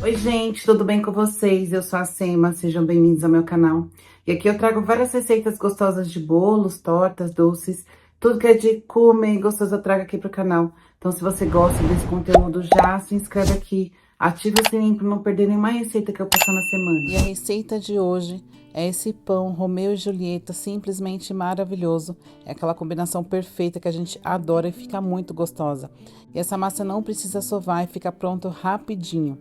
Oi, gente, tudo bem com vocês? Eu sou a Sema, sejam bem-vindos ao meu canal. E aqui eu trago várias receitas gostosas de bolos, tortas, doces, tudo que é de comer e gostoso eu trago aqui pro canal. Então, se você gosta desse conteúdo, já se inscreve aqui, ativa o sininho para não perder nenhuma receita que eu postar na semana. E a receita de hoje é esse pão Romeu e Julieta, simplesmente maravilhoso. É aquela combinação perfeita que a gente adora e fica muito gostosa. E essa massa não precisa sovar e fica pronto rapidinho.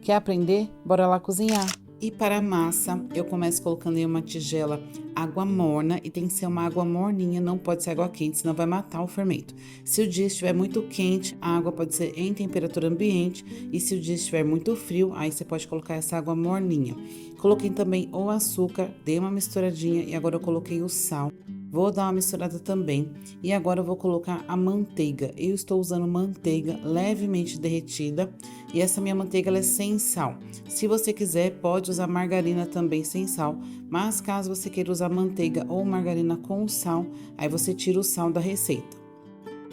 Quer aprender? Bora lá cozinhar. E para a massa, eu começo colocando em uma tigela água morna e tem que ser uma água morninha, não pode ser água quente, senão vai matar o fermento. Se o dia estiver muito quente, a água pode ser em temperatura ambiente e se o dia estiver muito frio, aí você pode colocar essa água morninha. Coloquei também o açúcar, dei uma misturadinha e agora eu coloquei o sal. Vou dar uma misturada também e agora eu vou colocar a manteiga. Eu estou usando manteiga levemente derretida e essa minha manteiga ela é sem sal. Se você quiser, pode usar margarina também sem sal, mas caso você queira usar manteiga ou margarina com sal, aí você tira o sal da receita.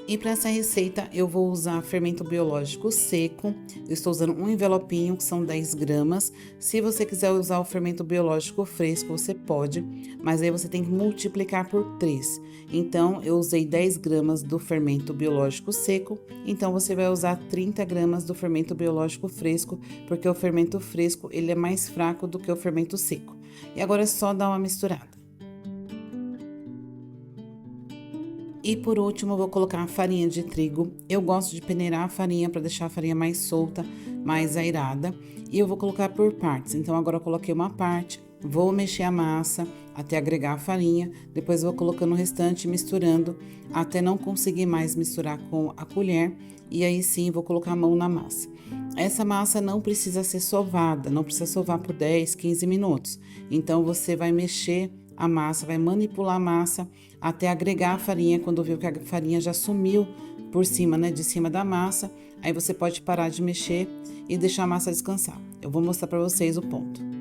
E para essa receita eu vou usar fermento biológico seco. Eu estou usando um envelopinho que são 10 gramas. Se você quiser usar o fermento biológico fresco, você pode, mas aí você tem que multiplicar por 3. Então eu usei 10 gramas do fermento biológico seco, então você vai usar 30 gramas do fermento biológico fresco, porque o fermento fresco ele é mais fraco do que o fermento seco. E agora é só dar uma misturada. E por último, eu vou colocar a farinha de trigo. Eu gosto de peneirar a farinha para deixar a farinha mais solta, mais airada. E eu vou colocar por partes. Então, agora eu coloquei uma parte, vou mexer a massa até agregar a farinha. Depois, vou colocando o restante, misturando até não conseguir mais misturar com a colher. E aí sim, vou colocar a mão na massa. Essa massa não precisa ser sovada, não precisa sovar por 10, 15 minutos. Então, você vai mexer a massa, vai manipular a massa até agregar a farinha. Quando viu que a farinha já sumiu por cima, né, de cima da massa, aí você pode parar de mexer e deixar a massa descansar. Eu vou mostrar para vocês o ponto.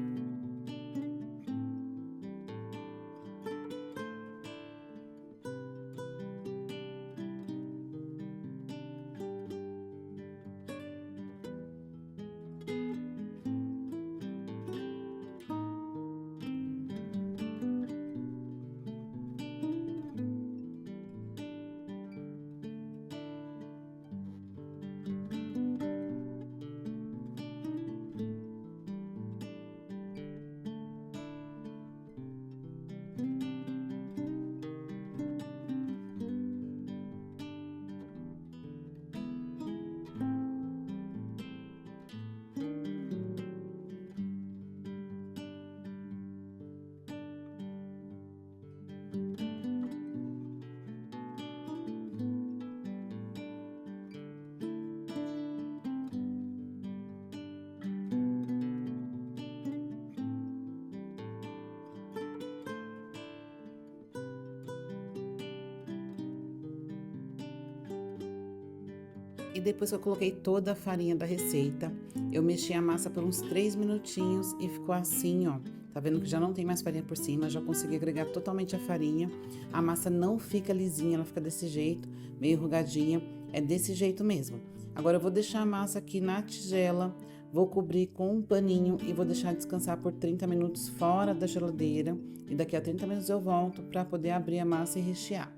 E depois que eu coloquei toda a farinha da receita, eu mexi a massa por uns 3 minutinhos e ficou assim, ó. Tá vendo que já não tem mais farinha por cima, já consegui agregar totalmente a farinha. A massa não fica lisinha, ela fica desse jeito, meio enrugadinha. É desse jeito mesmo. Agora eu vou deixar a massa aqui na tigela, vou cobrir com um paninho e vou deixar descansar por 30 minutos fora da geladeira. E daqui a 30 minutos eu volto para poder abrir a massa e rechear.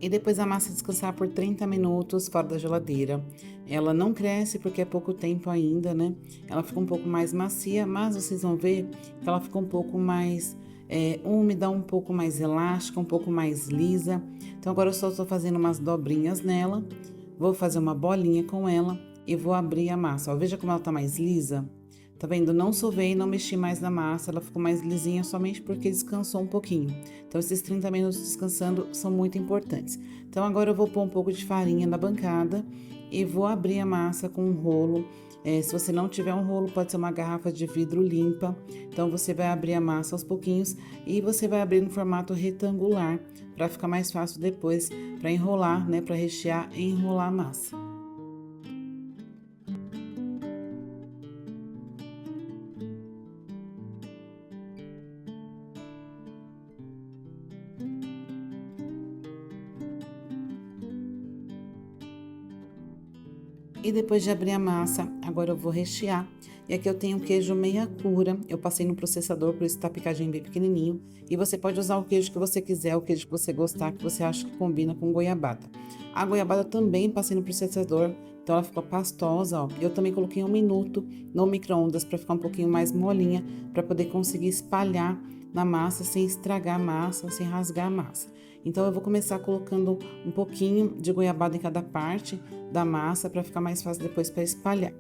E depois a massa descansar por 30 minutos fora da geladeira. Ela não cresce porque é pouco tempo ainda, né? Ela fica um pouco mais macia, mas vocês vão ver que ela fica um pouco mais úmida, um pouco mais elástica, um pouco mais lisa. Então agora eu só estou fazendo umas dobrinhas nela, vou fazer uma bolinha com ela e vou abrir a massa. Ó, veja como ela tá mais lisa. Tá vendo? Não sovei, não mexi mais na massa, ela ficou mais lisinha somente porque descansou um pouquinho. Então, esses 30 minutos descansando são muito importantes. Então, agora eu vou pôr um pouco de farinha na bancada e vou abrir a massa com um rolo. Se você não tiver um rolo, pode ser uma garrafa de vidro limpa. Então, você vai abrir a massa aos pouquinhos e você vai abrir no formato retangular para ficar mais fácil depois para enrolar, né? Para rechear e enrolar a massa. E depois de abrir a massa, agora eu vou rechear. E aqui eu tenho queijo meia cura, eu passei no processador, por isso tá picadinho bem pequenininho. E você pode usar o queijo que você quiser, o queijo que você gostar, que você acha que combina com goiabada. A goiabada também passei no processador, então ela ficou pastosa, ó. Eu também coloquei 1 minuto no micro-ondas para ficar um pouquinho mais molinha, para poder conseguir espalhar na massa sem estragar a massa, sem rasgar a massa. Então eu vou começar colocando um pouquinho de goiabada em cada parte da massa para ficar mais fácil depois para espalhar.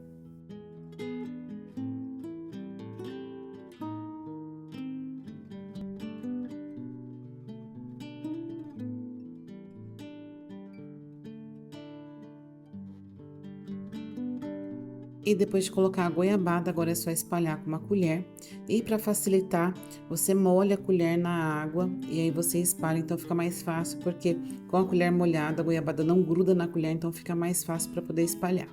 E depois de colocar a goiabada, agora é só espalhar com uma colher. E para facilitar, você molha a colher na água e aí você espalha, então fica mais fácil, porque com a colher molhada, a goiabada não gruda na colher, então fica mais fácil para poder espalhar.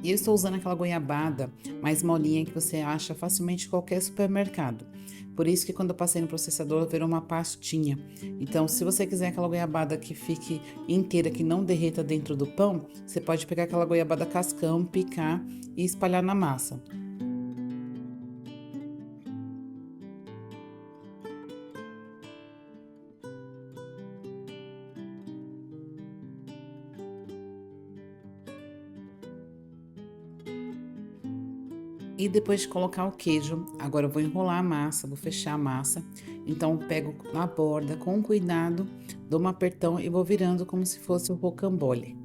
E eu estou usando aquela goiabada mais molinha que você acha facilmente em qualquer supermercado. Por isso que quando eu passei no processador, virou uma pastinha. Então, se você quiser aquela goiabada que fique inteira, que não derreta dentro do pão, você pode pegar aquela goiabada cascão, picar e espalhar na massa. E depois de colocar o queijo, agora eu vou enrolar a massa, vou fechar a massa. Então, eu pego na borda com cuidado, dou um apertão e vou virando como se fosse o rocambole.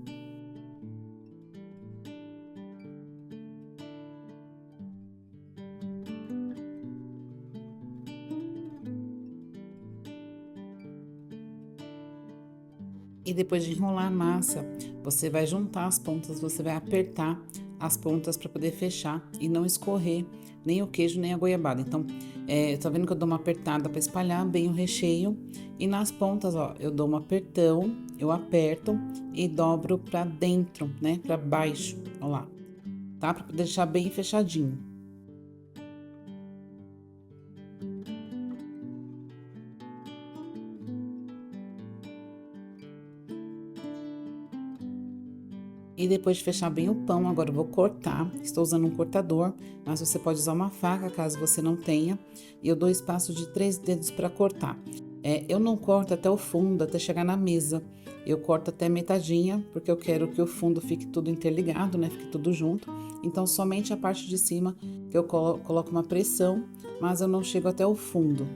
E depois de enrolar a massa, você vai juntar as pontas, você vai apertar as pontas para poder fechar e não escorrer nem o queijo nem a goiabada. Então, tá vendo que eu dou uma apertada para espalhar bem o recheio e nas pontas, ó, eu dou um apertão, eu aperto e dobro para dentro, né, para baixo, ó lá, tá? Para deixar bem fechadinho. E depois de fechar bem o pão, agora eu vou cortar. Estou usando um cortador, mas você pode usar uma faca caso você não tenha. E eu dou espaço de 3 dedos para cortar. Eu não corto até o fundo, até chegar na mesa. Eu corto até metadinha, porque eu quero que o fundo fique tudo interligado, né? Fique tudo junto. Então, somente a parte de cima que eu coloco uma pressão, mas eu não chego até o fundo.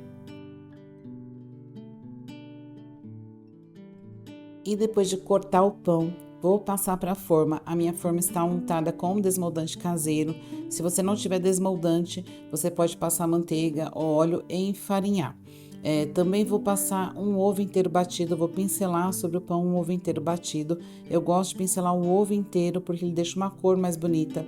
E depois de cortar o pão, vou passar para a forma. A minha forma está untada com desmoldante caseiro. Se você não tiver desmoldante, você pode passar manteiga ou óleo e enfarinhar. Também vou passar um ovo inteiro batido, vou pincelar sobre o pão um ovo inteiro batido. Eu gosto de pincelar o ovo inteiro porque ele deixa uma cor mais bonita.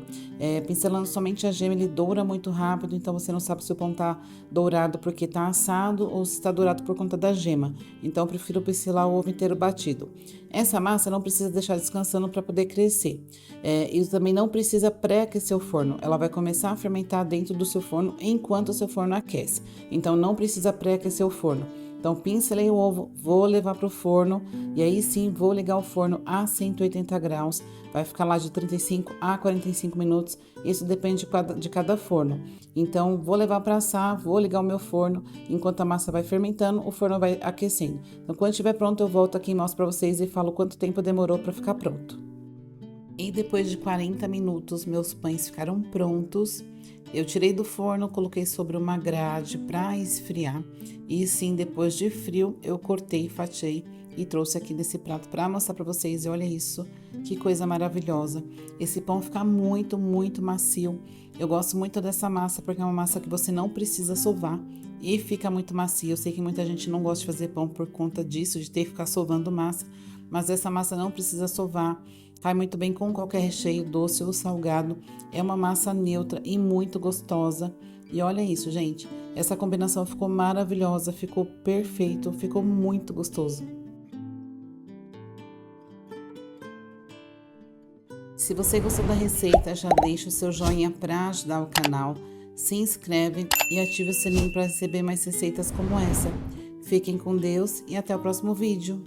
Pincelando somente a gema, ele doura muito rápido, então você não sabe se o pão tá dourado porque tá assado ou se está dourado por conta da gema. Então eu prefiro pincelar o ovo inteiro batido. Essa massa não precisa deixar descansando para poder crescer. E também não precisa pré-aquecer o forno. Ela vai começar a fermentar dentro do seu forno enquanto o seu forno aquece. Então não precisa pré-aquecer o forno. Então pincelei o ovo, vou levar para o forno e aí sim vou ligar o forno a 180 graus. Vai ficar lá de 35 a 45 minutos. Isso depende de cada forno. Então vou levar para assar, vou ligar o meu forno. Enquanto a massa vai fermentando, o forno vai aquecendo. Então quando estiver pronto eu volto aqui e mostro para vocês e falo quanto tempo demorou para ficar pronto. E depois de 40 minutos, meus pães ficaram prontos. Eu tirei do forno, coloquei sobre uma grade para esfriar. E sim, depois de frio, eu cortei, fatiei e trouxe aqui nesse prato para mostrar para vocês. E olha isso, que coisa maravilhosa. Esse pão fica muito, muito macio. Eu gosto muito dessa massa porque é uma massa que você não precisa sovar e fica muito macio. Eu sei que muita gente não gosta de fazer pão por conta disso, de ter que ficar sovando massa. Mas essa massa não precisa sovar. Cai muito bem com qualquer recheio, doce ou salgado. É uma massa neutra e muito gostosa. E olha isso, gente. Essa combinação ficou maravilhosa, ficou perfeito, ficou muito gostoso. Se você gostou da receita, já deixa o seu joinha para ajudar o canal. Se inscreve e ative o sininho para receber mais receitas como essa. Fiquem com Deus e até o próximo vídeo.